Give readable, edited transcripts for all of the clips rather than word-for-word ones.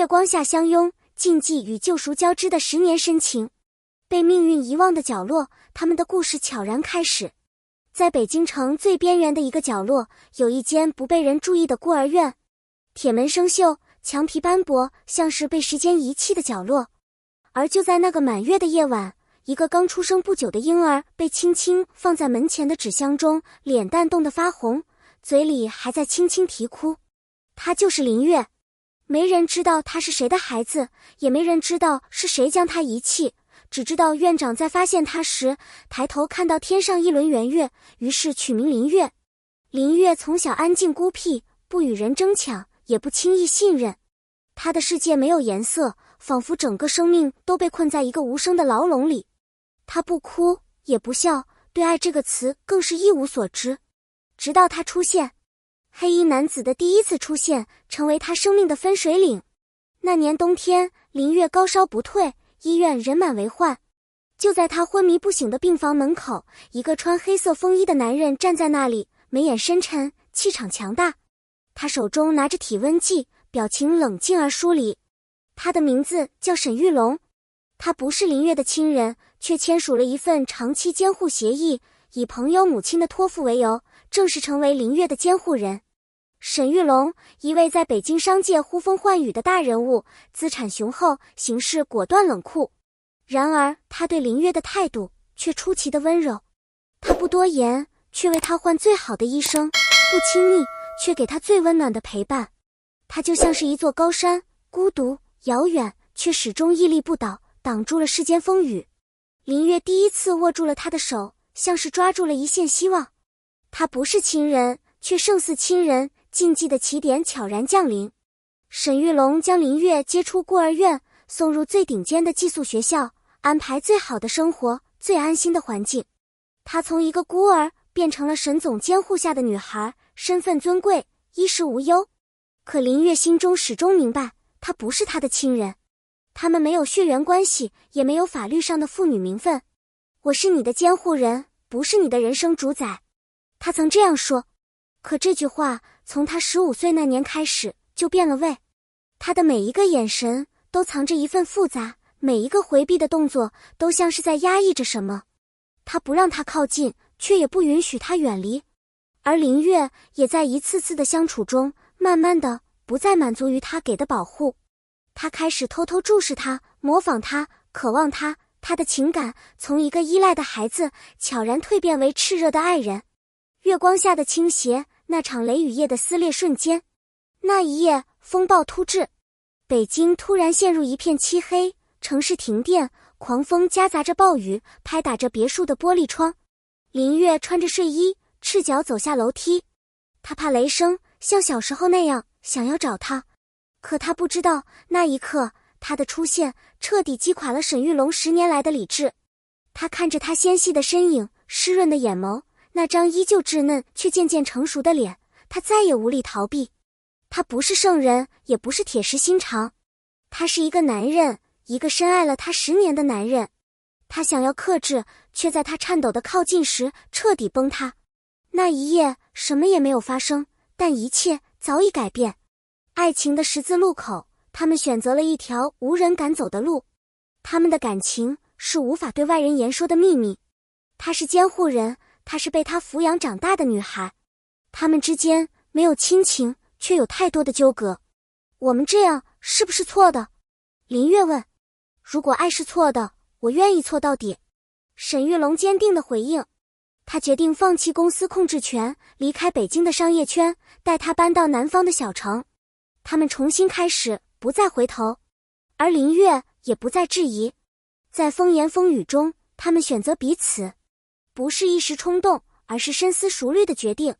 月光下相拥，禁忌与救赎交织的10年深情。被命运遗忘的角落，他们的故事悄然开始。在北京城最边缘的一个角落，有一间不被人注意的孤儿院，铁门生锈，墙皮斑驳，像是被时间遗弃的角落。而就在那个满月的夜晚，一个刚出生不久的婴儿被轻轻放在门前的纸箱中，脸蛋冻得发红，嘴里还在轻轻啼哭。他就是林月。没人知道他是谁的孩子，也没人知道是谁将他遗弃，只知道院长在发现他时，抬头看到天上一轮圆月，于是取名林月。林月从小安静孤僻，不与人争抢，也不轻易信任。他的世界没有颜色，仿佛整个生命都被困在一个无声的牢笼里。他不哭，也不笑，对爱这个词更是一无所知。直到他出现，黑衣男子的第一次出现，成为他生命的分水岭。那年冬天，林月高烧不退，医院人满为患。就在他昏迷不醒的病房门口，一个穿黑色风衣的男人站在那里，眉眼深沉，气场强大。他手中拿着体温计，表情冷静而疏离。他的名字叫沈玉龙。他不是林月的亲人，却签署了一份长期监护协议，以朋友母亲的托付为由，正式成为林月的监护人。沈玉龙，一位在北京商界呼风唤雨的大人物，资产雄厚，行事果断冷酷。然而他对林月的态度却出奇的温柔。他不多言，却为他换最好的医生；不亲密，却给他最温暖的陪伴。他就像是一座高山，孤独遥远，却始终屹立不倒，挡住了世间风雨。林月第一次握住了他的手，像是抓住了一线希望。他不是亲人，却胜似亲人，禁忌的起点悄然降临。沈玉龙将林月接出孤儿院，送入最顶尖的寄宿学校，安排最好的生活，最安心的环境。她从一个孤儿变成了沈总监护下的女孩，身份尊贵，衣食无忧。可林月心中始终明白，她不是她的亲人。他们没有血缘关系，也没有法律上的父女名分。我是你的监护人，不是你的人生主宰。他曾这样说。可这句话从他15岁那年开始就变了味。他的每一个眼神都藏着一份复杂，每一个回避的动作都像是在压抑着什么。他不让他靠近，却也不允许他远离。而林月也在一次次的相处中，慢慢的不再满足于他给的保护。他开始偷偷注视他，模仿他，渴望他。他的情感从一个依赖的孩子悄然蜕变为炽热的爱人。月光下的倾斜，那场雷雨夜的撕裂瞬间。那一夜，风暴突至，北京突然陷入一片漆黑，城市停电，狂风夹杂着暴雨，拍打着别墅的玻璃窗。林月穿着睡衣，赤脚走下楼梯。她怕雷声，像小时候那样想要找他。可她不知道，那一刻，他的出现彻底击垮了沈玉龙10年来的理智。他看着他纤细的身影，湿润的眼眸，那张依旧稚嫩却渐渐成熟的脸，他再也无力逃避。他不是圣人，也不是铁石心肠。他是一个男人，一个深爱了他10年的男人。他想要克制，却在他颤抖的靠近时彻底崩塌。那一夜，什么也没有发生，但一切早已改变。爱情的十字路口，他们选择了一条无人敢走的路。他们的感情是无法对外人言说的秘密。他是监护人，她是被他抚养长大的女孩。他们之间没有亲情，却有太多的纠葛。我们这样是不是错的？林月问。如果爱是错的，我愿意错到底。沈玉龙坚定地回应。他决定放弃公司控制权，离开北京的商业圈，带他搬到南方的小城。他们重新开始，不再回头。而林月也不再质疑。在风言风语中，他们选择彼此。不是一时冲动，而是深思熟虑的决定。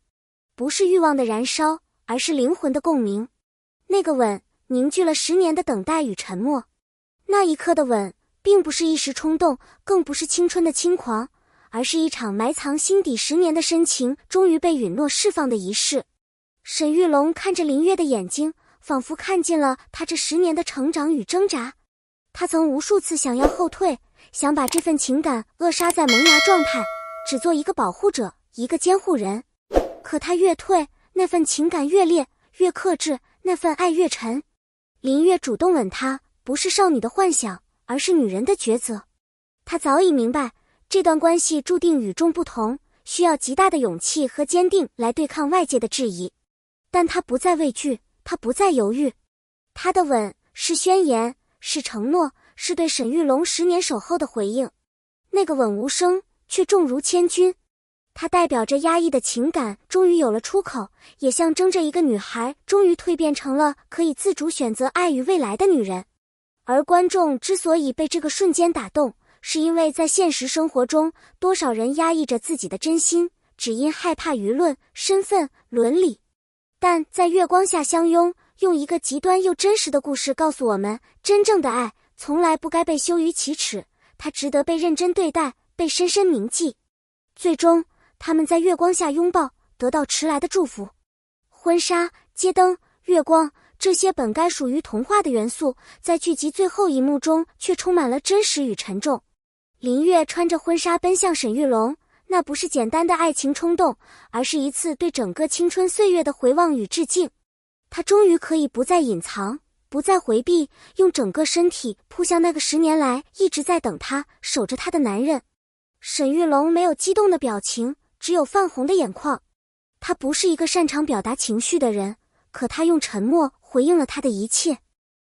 不是欲望的燃烧，而是灵魂的共鸣。那个吻凝聚了10年的等待与沉默。那一刻的吻并不是一时冲动，更不是青春的轻狂，而是一场埋藏心底10年的深情终于被允诺释放的仪式。沈玉龙看着林月的眼睛，仿佛看见了他这10年的成长与挣扎。他曾无数次想要后退，想把这份情感扼杀在萌芽状态，只做一个保护者，一个监护人。可他越退，那份情感越烈，越克制，那份爱越沉。林月主动吻他，不是少女的幻想，而是女人的抉择。他早已明白，这段关系注定与众不同，需要极大的勇气和坚定来对抗外界的质疑。但他不再畏惧，他不再犹豫。他的吻是宣言，是承诺，是对沈玉龙10年守候的回应。那个吻无声，却重如千钧。它代表着压抑的情感终于有了出口，也象征着一个女孩终于蜕变成了可以自主选择爱与未来的女人。而观众之所以被这个瞬间打动，是因为在现实生活中，多少人压抑着自己的真心，只因害怕舆论、身份、伦理。但在月光下相拥，用一个极端又真实的故事告诉我们，真正的爱从来不该被羞于启齿，它值得被认真对待，被深深铭记。最终他们在月光下拥抱，得到迟来的祝福。婚纱、街灯、月光，这些本该属于童话的元素，在剧集最后一幕中却充满了真实与沉重。林月穿着婚纱奔向沈玉龙，那不是简单的爱情冲动，而是一次对整个青春岁月的回望与致敬。她终于可以不再隐藏，不再回避，用整个身体扑向那个10年来一直在等她、守着她的男人。沈玉龙没有激动的表情，只有泛红的眼眶。他不是一个擅长表达情绪的人，可他用沉默回应了他的一切。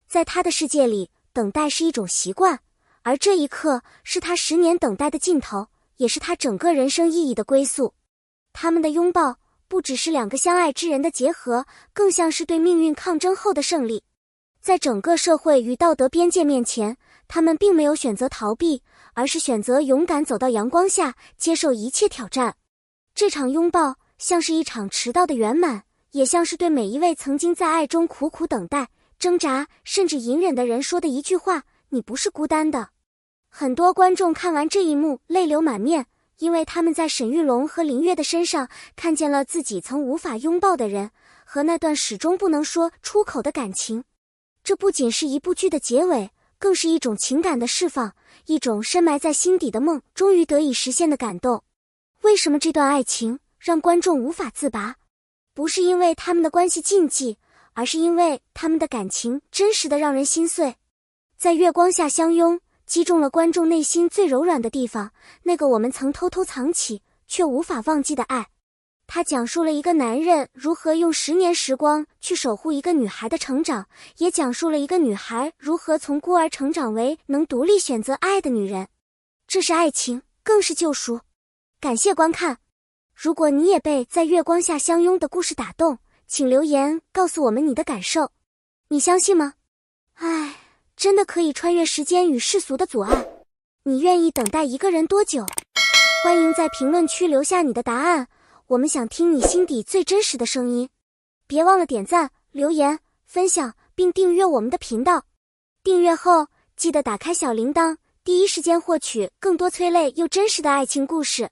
在他的世界里，等待是一种习惯，而这一刻是他10年等待的尽头，也是他整个人生意义的归宿。他们的拥抱不只是2个相爱之人的结合，更像是对命运抗争后的胜利。在整个社会与道德边界面前，他们并没有选择逃避，而是选择勇敢走到阳光下，接受一切挑战。这场拥抱像是一场迟到的圆满，也像是对每一位曾经在爱中苦苦等待、挣扎甚至隐忍的人说的一句话：你不是孤单的。很多观众看完这一幕泪流满面，因为他们在沈玉龙和林月的身上看见了自己曾无法拥抱的人，和那段始终不能说出口的感情。这不仅是一部剧的结尾，更是一种情感的释放，一种深埋在心底的梦终于得以实现的感动。为什么这段爱情让观众无法自拔？不是因为他们的关系禁忌，而是因为他们的感情真实的让人心碎。在月光下相拥，击中了观众内心最柔软的地方，那个我们曾偷偷藏起却无法忘记的爱。他讲述了一个男人如何用10年时光去守护一个女孩的成长，也讲述了一个女孩如何从孤儿成长为能独立选择爱的女人。这是爱情，更是救赎。感谢观看。如果你也被在月光下相拥的故事打动，请留言告诉我们你的感受。你相信吗？爱真的可以穿越时间与世俗的阻碍？你愿意等待一个人多久？欢迎在评论区留下你的答案，我们想听你心底最真实的声音。别忘了点赞、留言、分享并订阅我们的频道。订阅后记得打开小铃铛，第一时间获取更多催泪又真实的爱情故事。